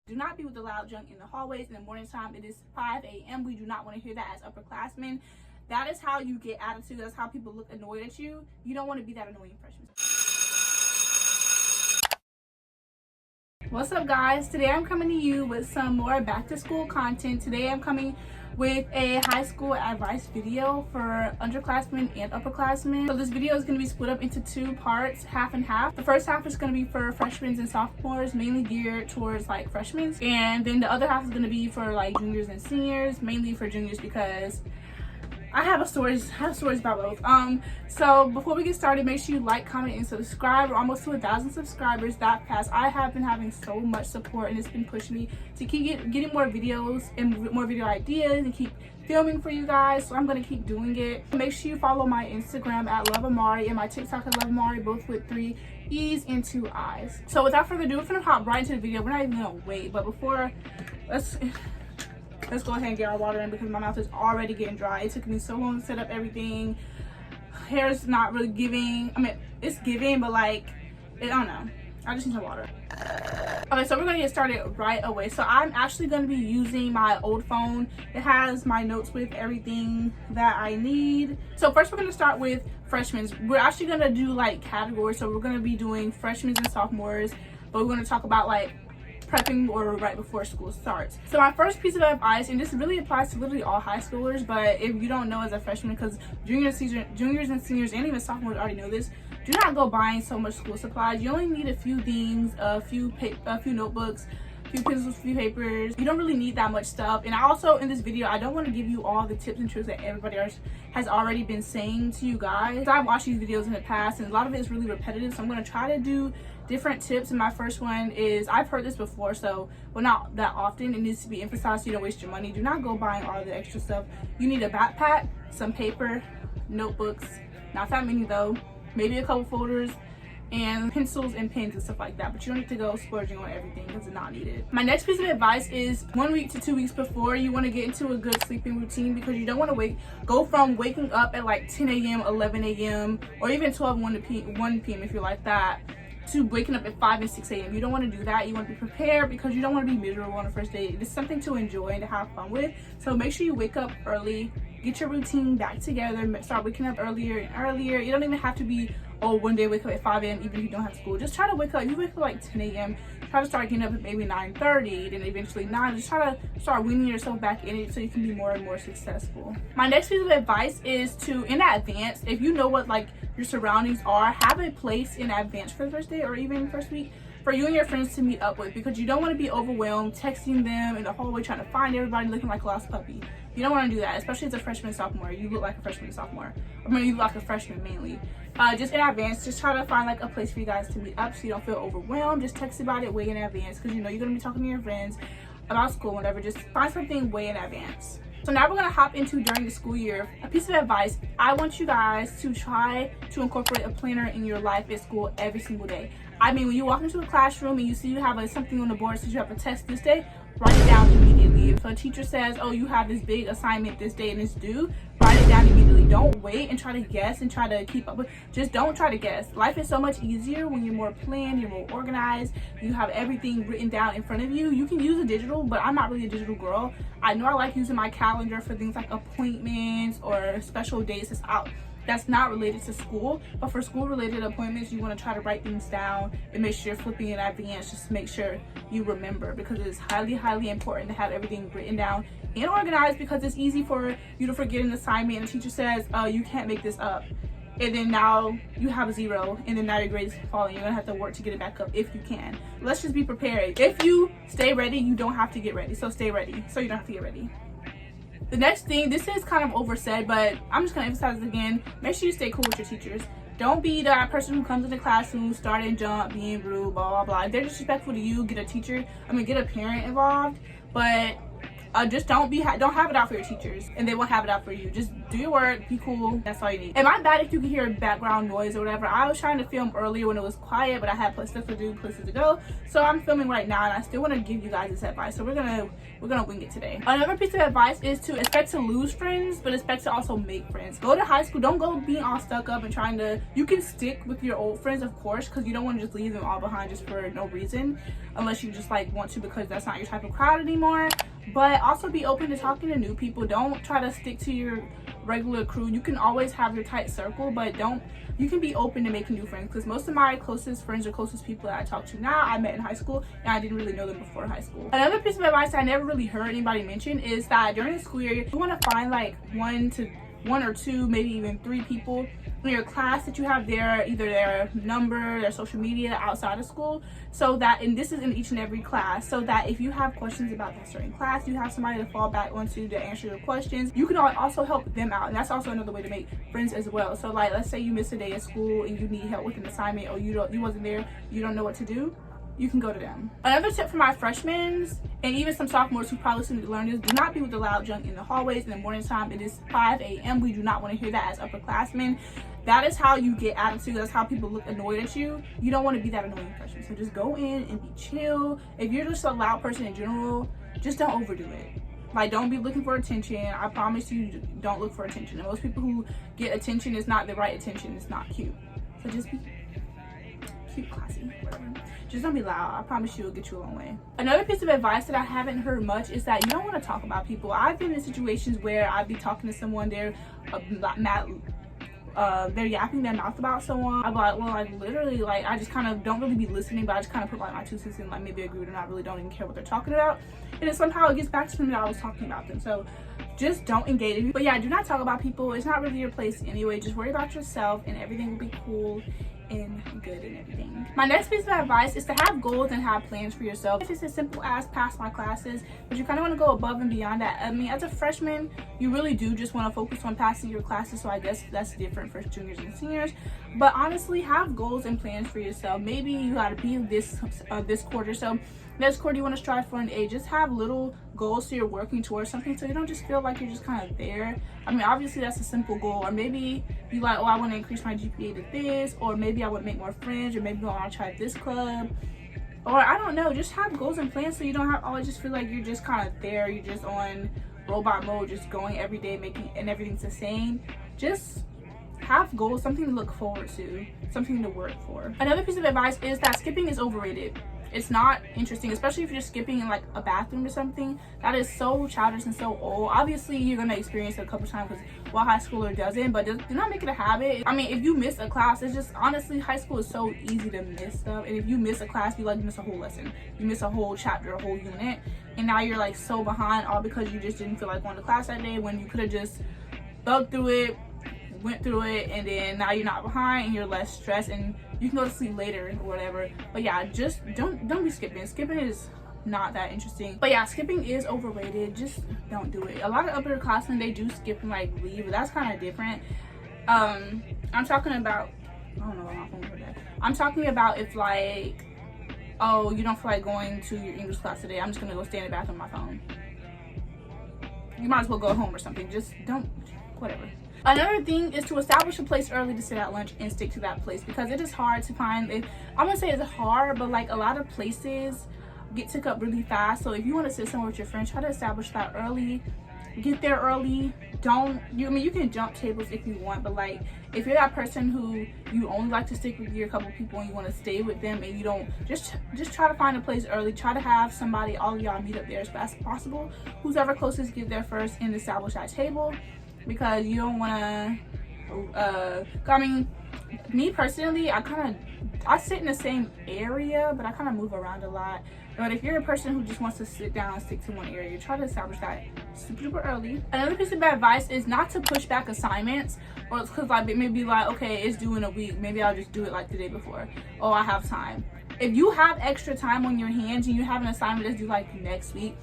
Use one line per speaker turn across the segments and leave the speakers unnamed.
Do not be with the loud junk in the hallways in the morning time. It is 5 a.m. We do not want to hear that as upperclassmen. That is how you get attitude. That's how people look annoyed at you. You don't want to be that annoying freshman. What's up, guys? Today I'm coming to you with some more back to school content. Today I'm coming with a high school advice video for underclassmen and upperclassmen. So this video is going to be split up into two parts, half and half. The first half is going to be for freshmen and sophomores, mainly geared towards like freshmen, and then the other half is going to be for like juniors and seniors, mainly for juniors because I have stories about both. So before we get started, make sure you like, comment, and subscribe. We're almost to 1,000 subscribers that fast. I have been having so much support, and it's been pushing me to keep getting more videos and more video ideas and keep filming for you guys. So I'm gonna keep doing it. Make sure you follow my Instagram at Amari and my TikTok at Amari, both with 3 E's and 2 I's. So without further ado, we're gonna hop right into the video. We're not even gonna wait, but before let's go ahead and get our water in because my mouth is already getting dry. It took me so long to set up everything. Hair's not really giving. I mean, it's giving, but like, I don't know. I just need some water. Okay, so we're gonna get started right away. So I'm actually gonna be using my old phone. It has my notes with everything that I need. So first we're gonna start with freshmen. We're actually gonna do like categories. So we're gonna be doing freshmen and sophomores, but we're gonna talk about like prepping or right before school starts. So my first piece of advice, and this really applies to literally all high schoolers, but if you don't know as a freshman, because juniors and seniors and even sophomores already know this, do not go buying so much school supplies. You only need a few things, a few notebooks, a few pencils, a few papers. You don't really need that much stuff. And I also, in this video, I don't want to give you all the tips and tricks that everybody else has already been saying to you guys. I've watched these videos in the past, and a lot of it is really repetitive, so I'm going to try to do different tips. And my first one is, I've heard this before, so well, not that often. It needs to be emphasized so you don't waste your money. Do not go buying all the extra stuff. You need a backpack, some paper, notebooks, not that many though, maybe a couple folders, and pencils and pens and stuff like that, but you don't need to go splurging on everything because it's not needed. My next piece of advice is 1 week to 2 weeks before, you want to get into a good sleeping routine because you don't want to go from waking up at like 10 a.m., 11 a.m., or even 12, 1 p.m. if you're like that, to waking up at 5 and 6 a.m. You don't want to do that. You want to be prepared because you don't want to be miserable on the first day. It's something to enjoy and to have fun with. So make sure you wake up early, get your routine back together, start waking up earlier and earlier. You don't even have to be, oh, one day wake up at 5 a.m. even if you don't have school. Just try to wake up. You wake up like 10 a.m. Try to start getting up at maybe 9:30, then eventually 9. Just try to start weaning yourself back in it so you can be more and more successful. My next piece of advice is to, in advance, if you know what like your surroundings are, have a place in advance for the first day or even first week for you and your friends to meet up with, because you don't want to be overwhelmed texting them in the hallway trying to find everybody looking like a lost puppy. You don't want to do that, especially as a freshman and sophomore. You look like a freshman and sophomore. I mean, you look like a freshman mainly. Just in advance, just try to find like a place for you guys to meet up so you don't feel overwhelmed. Just text about it way in advance because you know you're going to be talking to your friends about school, whatever. Just find something way in advance. So now we're going to hop into during the school year. A piece of advice, I want you guys to try to incorporate a planner in your life at school every single day. I mean, when you walk into a classroom and you see you have something on the board, says you have a test this day, write it down immediately. If a teacher says, oh, you have this big assignment this day and it's due, write it down immediately. Don't wait and try to guess and try to keep up with. Just don't try to guess. Life is so much easier when you're more planned, you're more organized, you have everything written down in front of you. You can use a digital, but I'm not really a digital girl. I know I like using my calendar for things like appointments or special days that's not related to school, but for school related appointments, you want to try to write things down and make sure you're flipping in advance. Just make sure you remember, because it is highly important to have everything written down and organized, because it's easy for you to forget an assignment and the teacher says, oh, you can't make this up, and then now you have a 0 and then now your grades falling. You're gonna have to work to get it back up if you can. Let's just be prepared. If you stay ready, you don't have to get ready. So stay ready so you don't have to get ready. The next thing, this is kind of oversaid, but I'm just going to emphasize it again. Make sure you stay cool with your teachers. Don't be that person who comes in the classroom, start and jump, being rude, blah, blah, blah. If they're disrespectful to you, get a parent involved. But Just don't have it out for your teachers, and they won't have it out for you. Just do your work, be cool. That's all you need. And my bad if you can hear background noise or whatever. I was trying to film earlier when it was quiet, but I had stuff to do, places to go. So I'm filming right now, and I still want to give you guys this advice. So we're gonna wing it today. Another piece of advice is to expect to lose friends, but expect to also make friends. Go to high school. Don't go being all stuck up and trying to. You can stick with your old friends, of course, because you don't want to just leave them all behind just for no reason, unless you just like want to because that's not your type of crowd anymore. But also be open to talking to new people. Don't try to stick to your regular crew. You can always have your tight circle, but you can be open to making new friends, because most of my closest friends or closest people that I talk to now I met in high school, and I didn't really know them before high school. Another piece of advice I never really heard anybody mention is that during the school year you want to find like one or two, maybe even 3 people in your class that you have either their number, their social media outside of school, so that, and this is in each and every class, so that if you have questions about that certain class, you have somebody to fall back onto to answer your questions. You can also help them out, and that's also another way to make friends as well. So like, let's say you miss a day at school and you need help with an assignment, or you wasn't there, you don't know what to do, you can go to them. Another tip for my freshmen and even some sophomores who probably still need to learn this: do not be with the loud junk in the hallways in the morning time. It is 5 a.m. We do not want to hear that as upperclassmen. That is how you get attitude. That's how people look annoyed at you. You don't want to be that annoying freshman. So just go in and be chill. If you're just a loud person in general, just don't overdo it. Like, don't be looking for attention. I promise you, don't look for attention. And most people who get attention is not the right attention. It's not cute. So just be cute, classy, whatever. Just don't be loud. I promise you it'll get you a long way. Another piece of advice that I haven't heard much is that you don't want to talk about people. I've been in situations where I'd be talking to someone, they're yapping their mouth about someone. I'm like, well, like literally, like I just kind of don't really be listening, but I just kind of put like my 2 cents in, like maybe agree or not, really don't even care what they're talking about. And then somehow it gets back to them that I was talking about them. So just don't engage. But yeah, do not talk about people. It's not really your place anyway. Just worry about yourself and everything will be cool and good and everything. My next piece of advice is to have goals and have plans for yourself. If it's as simple as pass my classes, but you kind of want to go above and beyond that. I mean, as a freshman, you really do just want to focus on passing your classes, so I guess that's different for juniors and seniors. But honestly, have goals and plans for yourself. Maybe you got to be this quarter, so next quarter you want to strive for an A. Just have little goals so you're working towards something, so you don't just feel like you're just kind of there. I mean, obviously that's a simple goal, or maybe you like, oh, I want to increase my GPA to this, or maybe I want to make more friends, or maybe I want to try this club, or I don't know. Just have goals and plans so you don't have always just feel like you're just kind of there, you're just on robot mode, just going every day, making, and everything's the same. Just have goals, something to look forward to, something to work for. Another piece of advice is that skipping is overrated. It's not interesting, especially if you're just skipping in like a bathroom or something. That is so childish and so old. Obviously you're gonna experience it a couple times because while high schooler doesn't, but do not make it a habit. I mean, if you miss a class, it's just, honestly, high school is so easy to miss stuff. And if you miss a class, you like miss a whole lesson, you miss a whole chapter, a whole unit, and now you're like so behind, all because you just didn't feel like going to class that day, when you could have just thugged through it, went through it, and then now you're not behind and you're less stressed and you can go to sleep later or whatever. But yeah, just don't be skipping. Skipping is not that interesting. But yeah, skipping is overrated. Just don't do it. A lot of upperclassmen, they do skip and like leave, but that's kind of different. I'm talking about, I don't know why my phone for that. I'm talking about if like, oh, you don't feel like going to your English class today, I'm just gonna go stay in the bathroom on my phone. You might as well go home or something. Just don't, whatever. Another thing is to establish a place early to sit at lunch and stick to that place, because it is hard to find. I'm gonna say it's hard, but like a lot of places get took up really fast. So if you want to sit somewhere with your friends, try to establish that early. Get there early. I mean, you can jump tables if you want, but like if you're that person who you only like to stick with your couple people and you want to stay with them, and you don't, just try to find a place early. Try to have somebody, all of y'all meet up there as fast as possible. Who's ever closest, get there first and establish that table, because you don't want to I mean, me personally, I sit in the same area, but I kind of move around a lot. But if you're a person who just wants to sit down and stick to one area, try to establish that super early. Another piece of advice is not to push back assignments, or it's because like maybe like, okay, it's due in a week, maybe I'll just do it like the day before. Oh, I have time. If you have extra time on your hands and you have an assignment that's due like next week,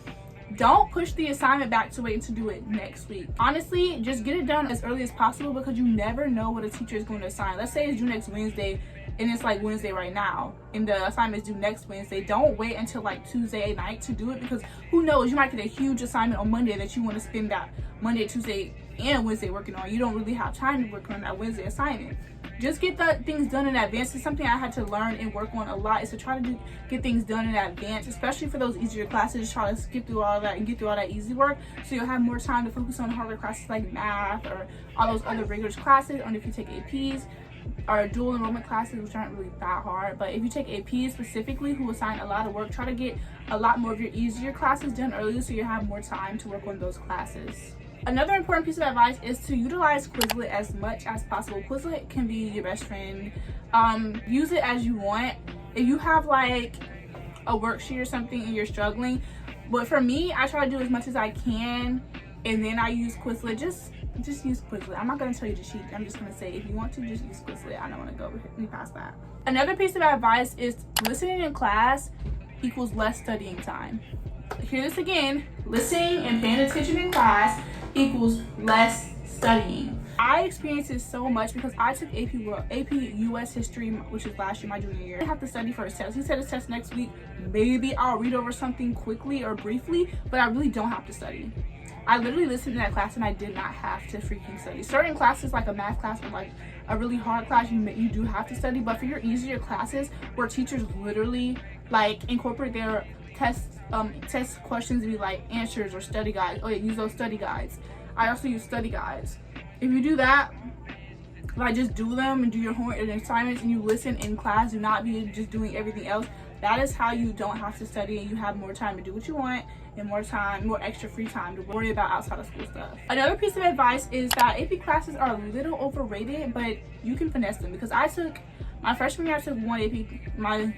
don't push the assignment back to wait to do it next week. Honestly, just get it done as early as possible, because you never know what a teacher is going to assign. Let's say it's due next Wednesday. and it's like Wednesday right now, and the assignment's due next Wednesday. Don't wait until like Tuesday night to do it, because who knows, you might get a huge assignment on Monday that you want to spend that Monday, Tuesday, and Wednesday working on. You don't really have time to work on that Wednesday assignment. Just get the things done in advance. It's something I had to learn and work on a lot, is to try to get things done in advance, especially for those easier classes. Just try to skip through all that and get through all that easy work, so you'll have more time to focus on harder classes like math or all those other rigorous classes. Or if you take APs or dual enrollment classes, which aren't really that hard, but if you take APs specifically, who assign a lot of work, try to get a lot more of your easier classes done earlier, so you have more time to work on those classes. Another important piece of advice is to utilize Quizlet as much as possible. Quizlet can be your best friend. Use it as you want. If you have like a worksheet or something and you're struggling, but for me, I try to do as much as I can, and then I use Quizlet. Just use Quizlet. I'm not going to tell you to cheat. I'm just going to say, if you want to, just use Quizlet. I don't want to go past that. Another piece of advice is listening in class equals less studying time. Hear this again. Listening and paying attention in class equals less studying. I experienced this so much because I took AP US history, which is last year, my junior year. I have to study for a test. He said his test next week. Maybe I'll read over something quickly or briefly, but I really don't have to study. I literally listened to that class and I did not have to freaking study. Certain classes, like a math class or like a really hard class, you do have to study, but for your easier classes where teachers literally like incorporate their test questions to be like answers or study guides. Oh yeah, use those study guides. I also use study guides. If you do that, like just do them and do your homework and assignments, and you listen in class, do not be just doing everything else. That is how you don't have to study, and you have more time to do what you want, and more extra free time to worry about outside of school stuff. Another piece of advice is that AP classes are a little overrated, but you can finesse them. Because I took my freshman year, I took 1 AP, my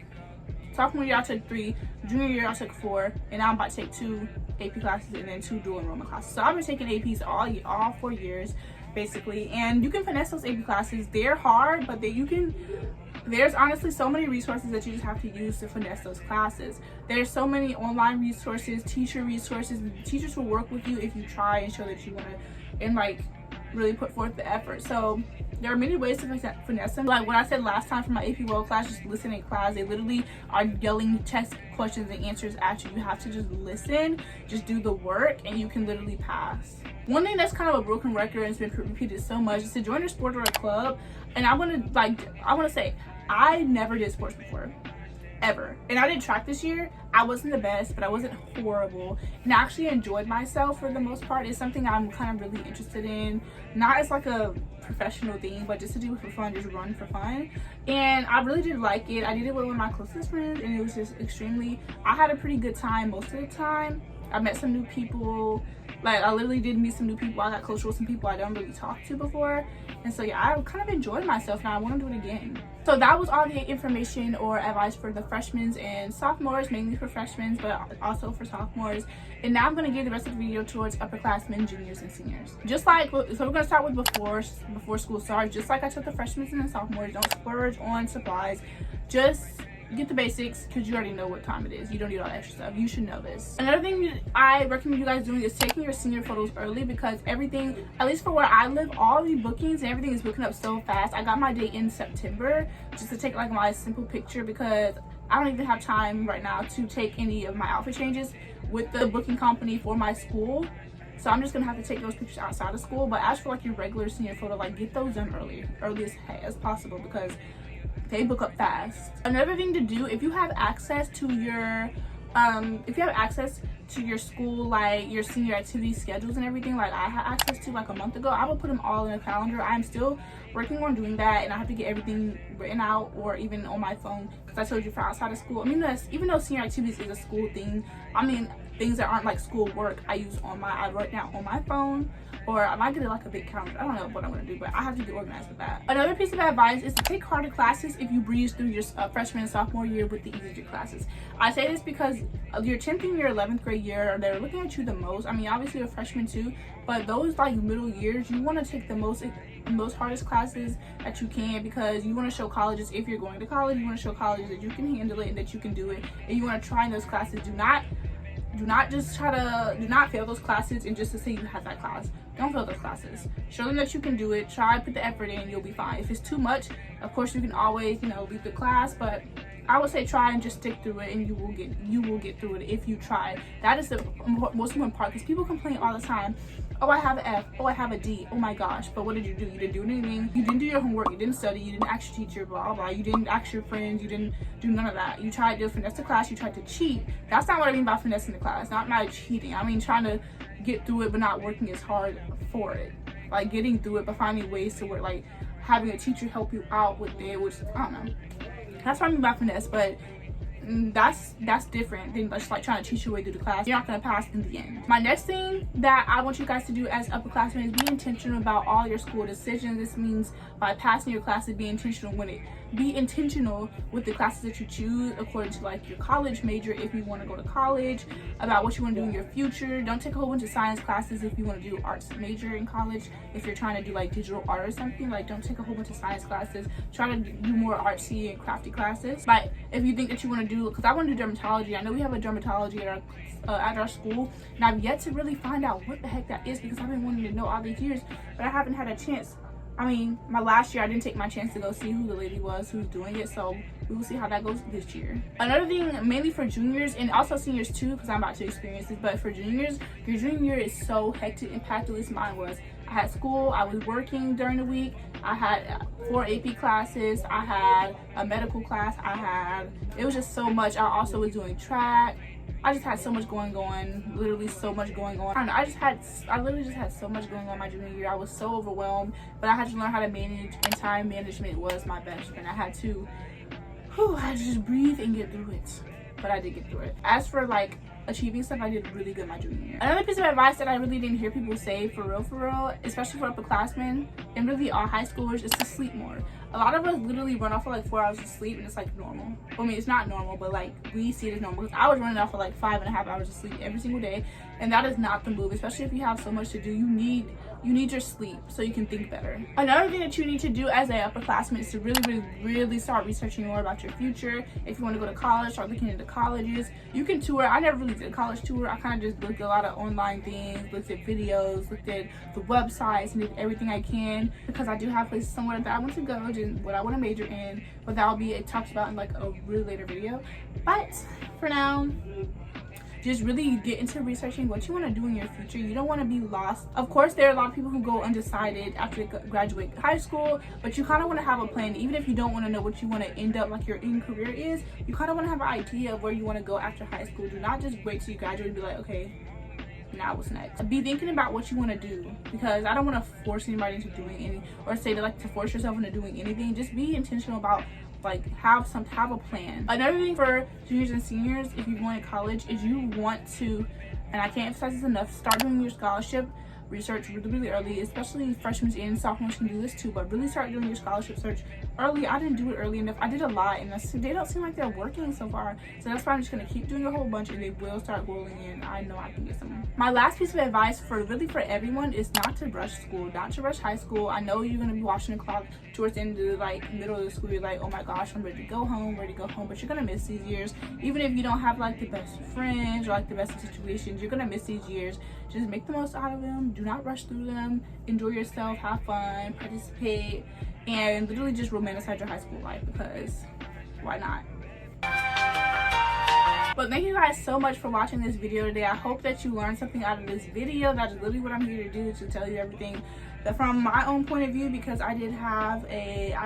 sophomore year I took 3, junior year I took 4, and now I'm about to take 2 AP classes and then 2 dual enrollment classes. So I've been taking APs all 4 years basically, and you can finesse those AP classes. They're hard, but there's honestly so many resources that you just have to use to finesse those classes. There's so many online resources, teacher resources. Teachers will work with you if you try and show that you want to, and like really put forth the effort. So there are many ways to finesse them. Like what I said last time for my AP World class, just listen in class. They literally are yelling test questions and answers at you. You have to just listen, just do the work, and you can literally pass. One thing that's kind of a broken record and it's been repeated so much is to join a sport or a club. And I want to say, I never did sports before, ever. And I did track this year. I wasn't the best, but I wasn't horrible. And I actually enjoyed myself for the most part. It's something I'm kind of really interested in. Not as like a professional thing, but just to do it for fun, just run for fun. And I really did like it. I did it with one of my closest friends, and it was just I had a pretty good time most of the time. I met some new people. Like I literally did meet some new people. I got close with some people I don't really talk to before. And so yeah, I kind of enjoyed myself, and I want to do it again. So that was all the information or advice for the freshmen and sophomores, mainly for freshmen, but also for sophomores. And now I'm going to give the rest of the video towards upperclassmen, juniors, and seniors. Just like, so we're going to start with before school starts. Just like I told the freshmen and the sophomores, don't splurge on supplies. Just get the basics, because you already know what time it is. You don't need all that extra stuff. You should know this. Another thing I recommend you guys doing is taking your senior photos early, because everything, at least for where I live, all the bookings and everything is booking up so fast. I got my date in September just to take like my simple picture, because I don't even have time right now to take any of my outfit changes with the booking company for my school. So I'm just gonna have to take those pictures outside of school. But as for like your regular senior photo, like get those done early as possible, because they book up fast. Another thing to do, if you have access to your school, like your senior activity schedules and everything, like I had access to like a month ago, I will put them all in a calendar. I'm still working on doing that, and I have to get everything written out or even on my phone, because I told you for outside of school. I mean, even though senior activities is a school thing, I mean things that aren't like school work, I write down on my phone, or I might get it like a big calendar. I don't know what I'm gonna do, but I have to get organized with that. Another piece of advice is to take harder classes if you breeze through your freshman and sophomore year with the easier classes. I say this because your 10th and your 11th grade year, they're looking at you the most. I mean, obviously you're a freshman too, but those like middle years, you want to take the most hardest classes that you can, because you want to show colleges, if you're going to college, you want to show colleges that you can handle it and that you can do it, and you want to try in those classes. Do not fail those classes and just to say you had that class. Don't fail those classes. Show them that you can do it. Try, put the effort in, you'll be fine. If it's too much, of course you can always, leave the class, but I would say try and just stick through it, and you will get through it if you try. That is the most important part, because people complain all the time. Oh, I have an F. Oh, I have a D. Oh my gosh. But what did you do? You didn't do anything. You didn't do your homework. You didn't study. You didn't ask your teacher, blah, blah, blah. You didn't ask your friends. You didn't do none of that. You tried to finesse the class. You tried to cheat. That's not what I mean by finessing the class. Not cheating. I mean trying to get through it but not working as hard for it. Like getting through it but finding ways to work. Like having a teacher help you out with it, which, I don't know. That's what I mean by finesse, but that's different than just like trying to teach your way through the class. You're not going to pass in the end. My next thing that I want you guys to do as upperclassmen is be intentional about all your school decisions. This means by passing your classes, be intentional with the classes that you choose according to like your college major if you want to go to college, about what you want to do in your future. Don't take a whole bunch of science classes if you want to do arts major in college. If you're trying to do like digital art or something, like don't take a whole bunch of science classes. Try to do more artsy and crafty classes. Like if you think that you want to do, because I want to do dermatology. I know we have a dermatology at our school, and I've yet to really find out what the heck that is, because I've been wanting to know all these years, but I haven't had a chance. I mean, my last year I didn't take my chance to go see who the lady was who's doing it, so we will see how that goes this year. Another thing, mainly for juniors and also seniors too, because I'm about to experience this, but for juniors, your junior year is so hectic and packed, at least mine was. I had school, I was working during the week, I had 4 AP classes, I had a medical class, it was just so much. I also was doing track. I just had so much going on, literally so much going on. I literally just had so much going on my junior year. I was so overwhelmed, but I had to learn how to manage, and time management was my best friend. I had to just breathe and get through it, but I did get through it. As for like achieving stuff, I did really good my junior year. Another piece of advice that I really didn't hear people say for real, especially for upperclassmen and really all high schoolers, is to sleep more. A lot of us literally run off for like 4 hours of sleep, and it's like normal. I mean, it's not normal, but like we see it as normal. Because I was running off for like 5.5 hours of sleep every single day, and that is not the move, especially if you have so much to do. You need your sleep so you can think better. Another thing that you need to do as an upperclassman is to really start researching more about your future. If you want to go to college, start looking into colleges. You can tour. I never really did a college tour. I kind of just looked at a lot of online things, looked at videos, looked at the websites, and did everything I can, because I do have places somewhere that I want to go, and what I want to major in, but that will be talked about in like a really later video. But for now, just really get into researching what you want to do in your future. You don't want to be lost. Of course, there are a lot of people who go undecided after they graduate high school, but you kind of want to have a plan. Even if you don't want to know what you want to end up, like your end career is, you kind of want to have an idea of where you want to go after high school. Do not just wait till you graduate and be like, okay, now what's next? Be thinking about what you want to do, because I don't want to force anybody into doing any, or say to like to force yourself into doing anything. Just be intentional about like have a plan. Another thing for juniors and seniors, if you're going to college, is you want to, and I can't emphasize this enough, start doing your scholarship research really early. Especially freshmen and sophomores can do this too, but really start doing your scholarship search early. I didn't do it early enough. I did a lot, and they don't seem like they're working so far, so that's why I'm just going to keep doing a whole bunch, and they will start rolling in. I know I can get some. My last piece of advice for everyone is not to rush school, not to rush high school. I know you're going to be watching the clock towards the end of the like middle of the school. You're like, oh my gosh, I'm ready to go home, but you're going to miss these years. Even if you don't have like the best friends or like the best situations, you're going to miss these years. Just make the most out of them. Do not rush through them. Enjoy yourself, have fun, participate, and literally just romanticize your high school life, because why not? But thank you guys so much for watching this video today. I hope that you learned something out of this video. That is literally what I'm here to do, to tell you everything that from my own point of view, because I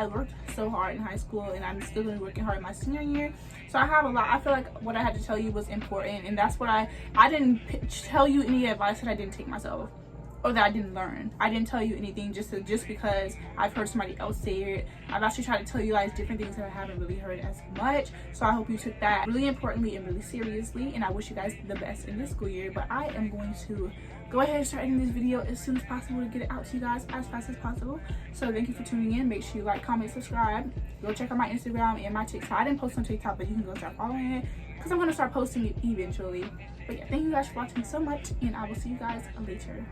worked so hard in high school, and I'm still going to be working hard in my senior year. So I have a lot. I feel like what I had to tell you was important, and that's what I didn't tell you any advice that I didn't take myself, or that I didn't learn. I didn't tell you anything just because I've heard somebody else say it. I've actually tried to tell you guys different things that I haven't really heard as much. So I hope you took that really importantly and really seriously, and I wish you guys the best in this school year. But I am going to go ahead and start ending this video as soon as possible to get it out to you guys as fast as possible. So thank you for tuning in. Make sure you like, comment, subscribe. Go check out my Instagram and my TikTok. I didn't post on TikTok, but you can go start following it, because I'm going to start posting it eventually. But yeah, thank you guys for watching so much, and I will see you guys later.